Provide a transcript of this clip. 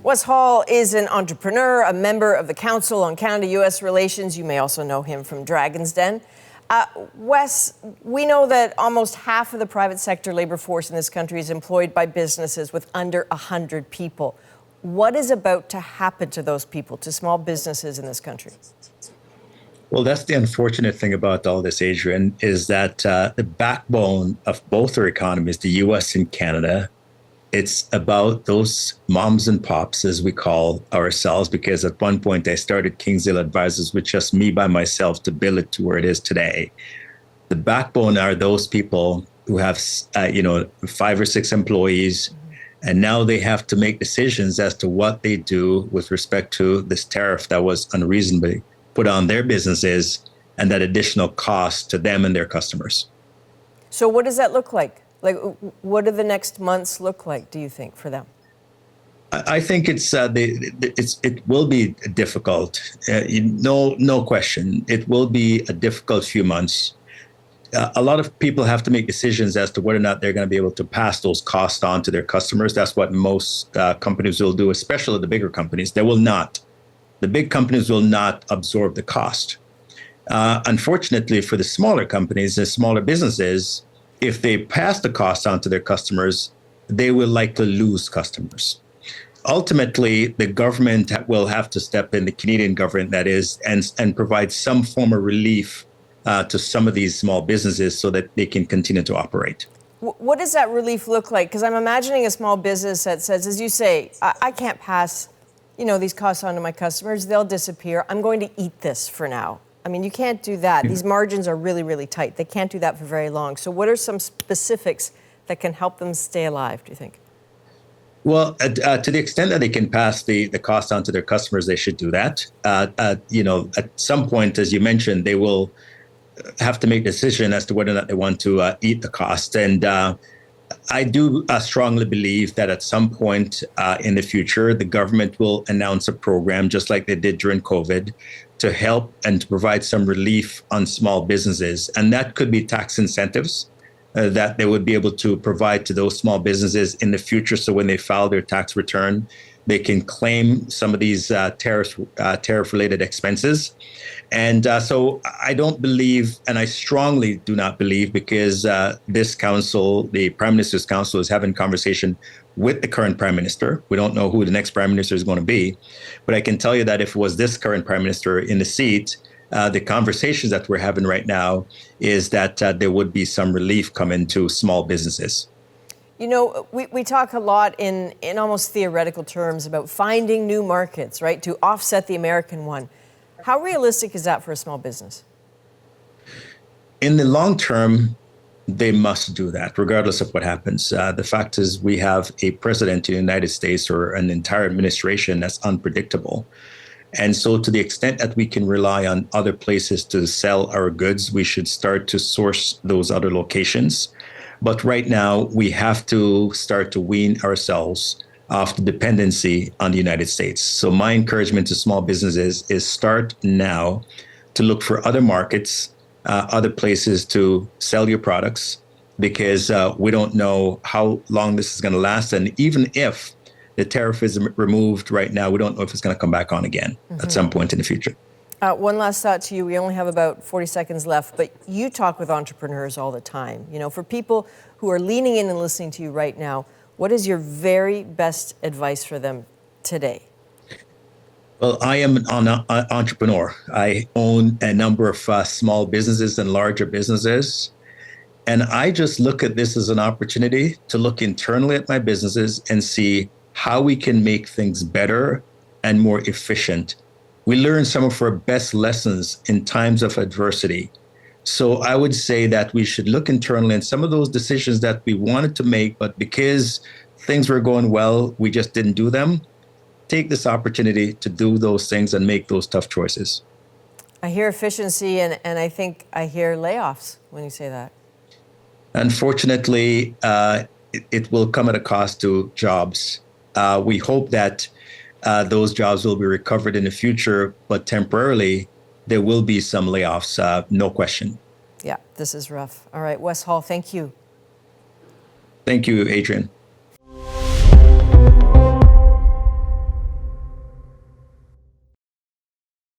Wes Hall is an entrepreneur, a member of the Council on Canada-U.S. Relations. You may also know him from Dragon's Den. Wes, we know that almost half of the private sector labor force in this country is employed by businesses with under 100 people. What is about to happen to those people, to small businesses in this country? Well, that's the unfortunate thing about all this, Adrienne, is that the backbone of both our economies, the U.S. and Canada, it's about those moms and pops, as we call ourselves, because at one point I started Kingsdale Advisors with just me by myself to build it to where it is today. The backbone are those people who have, 5 or 6 employees, and now they have to make decisions as to what they do with respect to this tariff that was unreasonably put on their businesses and that additional cost to them and their customers. So what does that look like? Like, what do the next months look like, do you think, for them? I think it will be difficult. No question. It will be a difficult few months. A lot of people have to make decisions as to whether or not they're going to be able to pass those costs on to their customers. That's what most companies will do, especially the bigger companies. They will not. The big companies will not absorb the cost. Unfortunately, for the smaller companies and smaller businesses, if they pass the cost on to their customers, they will likely lose customers. Ultimately, the government will have to step in, the Canadian government, that is, and provide some form of relief to some of these small businesses so that they can continue to operate. What does that relief look like? Because I'm imagining a small business that says, as you say, I can't pass, these costs on to my customers. They'll disappear. I'm going to eat this for now. I mean, you can't do that. These margins are really, really tight. They can't do that for very long. So what are some specifics that can help them stay alive, do you think? Well, to the extent that they can pass the cost on to their customers, they should do that. At some point, as you mentioned, they will have to make a decision as to whether or not they want to eat the cost. And I do strongly believe that at some point in the future, the government will announce a program, just like they did during COVID, to help and to provide some relief on small businesses. And that could be tax incentives that they would be able to provide to those small businesses in the future. So when they file their tax return, they can claim some of these tariff-related expenses. And so I don't believe, and I strongly do not believe, because this council, the Prime Minister's Council, is having conversation with the current Prime Minister. We don't know who the next Prime Minister is going to be. But I can tell you that if it was this current Prime Minister in the seat, the conversations that we're having right now is that there would be some relief coming to small businesses. We talk a lot in almost theoretical terms about finding new markets, right, to offset the American one. How realistic is that for a small business? In the long term, they must do that, regardless of what happens. The fact is, we have a president in the United States, or an entire administration, that's unpredictable. And so to the extent that we can rely on other places to sell our goods, we should start to source those other locations. But right now, we have to start to wean ourselves off the dependency on the United States. So my encouragement to small businesses is start now to look for other markets, other places to sell your products, because we don't know how long this is going to last. And even if the tariff is removed right now, we don't know if it's going to come back on again at some point in the future. One last thought to you. We only have about 40 seconds left, but you talk with entrepreneurs all the time. For people who are leaning in and listening to you right now, what is your very best advice for them today? Well, I am an entrepreneur. I own a number of small businesses and larger businesses. And I just look at this as an opportunity to look internally at my businesses and see how we can make things better and more efficient. We learn some of our best lessons in times of adversity. So I would say that we should look internally, and some of those decisions that we wanted to make, but because things were going well, we just didn't do them. Take this opportunity to do those things and make those tough choices. I hear efficiency, and I think I hear layoffs when you say that. Unfortunately, it will come at a cost to jobs. We hope that those jobs will be recovered in the future, but temporarily, there will be some layoffs, no question. Yeah, this is rough. All right, Wes Hall, thank you. Thank you, Adrienne.